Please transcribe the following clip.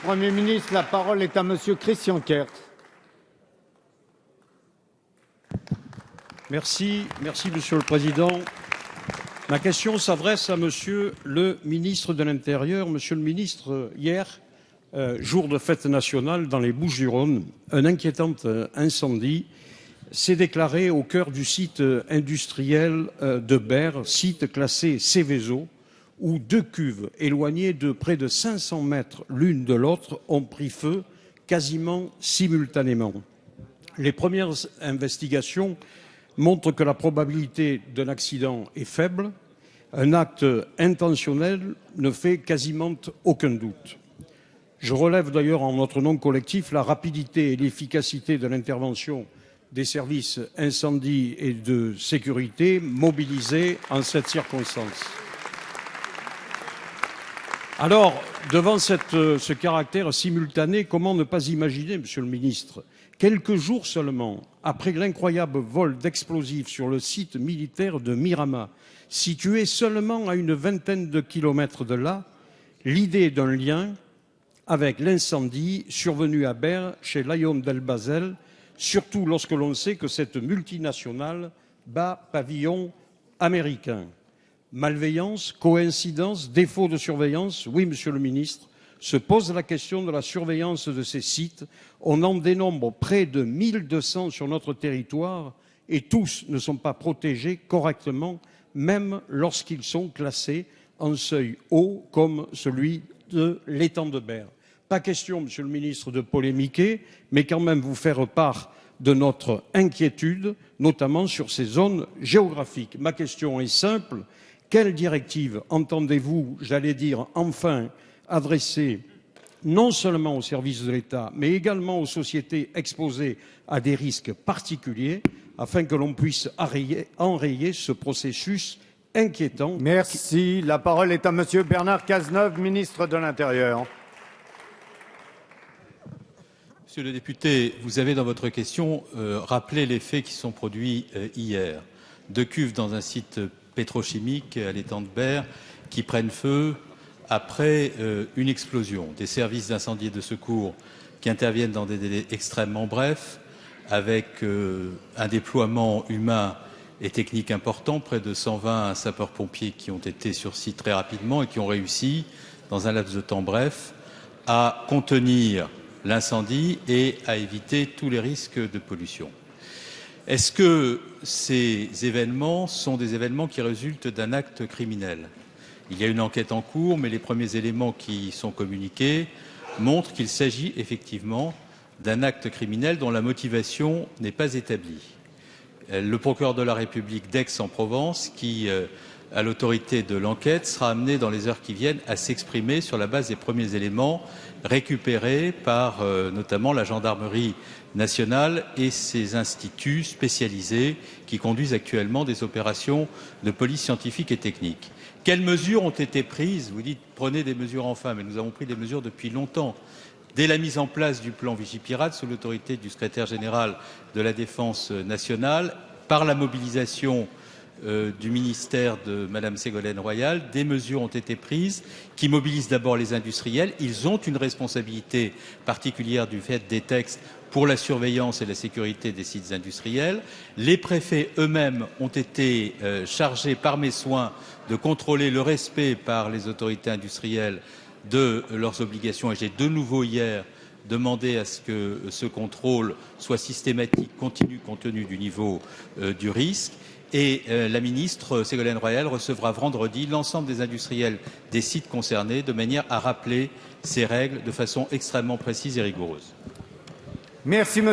Premier ministre. La parole est à Monsieur Christian Kert. Merci, Monsieur le Président. Ma question s'adresse à Monsieur le ministre de l'Intérieur. Monsieur le ministre, hier, jour de fête nationale dans les Bouches-du-Rhône, un inquiétant incendie s'est déclaré au cœur du site industriel de Berre, site classé Seveso, où 2 cuves éloignées de près de 500 mètres l'une de l'autre ont pris feu quasiment simultanément. Les premières investigations montrent que la probabilité d'un accident est faible. Un acte intentionnel ne fait quasiment aucun doute. Je relève d'ailleurs en notre nom collectif la rapidité et l'efficacité de l'intervention des services incendie et de sécurité mobilisés en cette circonstance. Alors, devant ce caractère simultané, comment ne pas imaginer, Monsieur le ministre, quelques jours seulement après l'incroyable vol d'explosifs sur le site militaire de Miramar, situé seulement à une vingtaine de kilomètres de là, l'idée d'un lien avec l'incendie survenu à Berre chez LyondellBasell, surtout lorsque l'on sait que cette multinationale bat pavillon américain. Malveillance, coïncidence, défaut de surveillance? Oui, Monsieur le ministre, se pose la question de la surveillance de ces sites. On en dénombre près de 1200 sur notre territoire et tous ne sont pas protégés correctement, même lorsqu'ils sont classés en seuil haut comme celui de l'étang de Berre. Pas question, Monsieur le ministre, de polémiquer, mais quand même vous faire part de notre inquiétude, notamment sur ces zones géographiques. Ma question est simple. Quelle directive entendez-vous, j'allais dire, enfin adresser non seulement aux services de l'État, mais également aux sociétés exposées à des risques particuliers, afin que l'on puisse enrayer ce processus inquiétant? Merci. La parole est à Monsieur Bernard Cazeneuve, ministre de l'Intérieur. Monsieur le député, vous avez dans votre question rappelé les faits qui sont produits hier. 2 cuves dans un site pétrochimique à l'étang de Berre qui prennent feu après une explosion. Des services d'incendie et de secours qui interviennent dans des délais extrêmement brefs, avec un déploiement humain et technique important, près de 120 sapeurs-pompiers qui ont été sur site très rapidement et qui ont réussi, dans un laps de temps bref, à contenir l'incendie et à éviter tous les risques de pollution. Est-ce que ces événements sont des événements qui résultent d'un acte criminel? Il y a une enquête en cours, mais les premiers éléments qui sont communiqués montrent qu'il s'agit effectivement d'un acte criminel dont la motivation n'est pas établie. Le procureur de la République d'Aix-en-Provence, qui à l'autorité de l'enquête, sera amené dans les heures qui viennent à s'exprimer sur la base des premiers éléments récupérés par notamment la gendarmerie nationale et ses instituts spécialisés qui conduisent actuellement des opérations de police scientifique et technique. Quelles mesures ont été prises? Vous dites prenez des mesures enfin, mais nous avons pris des mesures depuis longtemps. Dès la mise en place du plan Vigipirate sous l'autorité du secrétaire général de la Défense nationale, par la mobilisation du ministère de Madame Ségolène Royal, des mesures ont été prises qui mobilisent d'abord les industriels. Ils ont une responsabilité particulière du fait des textes pour la surveillance et la sécurité des sites industriels. Les préfets eux-mêmes ont été chargés par mes soins de contrôler le respect par les autorités industrielles de leurs obligations et j'ai de nouveau hier demandé à ce que ce contrôle soit systématique, continu, compte tenu du niveau du risque. Et la ministre Ségolène Royal recevra vendredi l'ensemble des industriels des sites concernés de manière à rappeler ces règles de façon extrêmement précise et rigoureuse. Merci,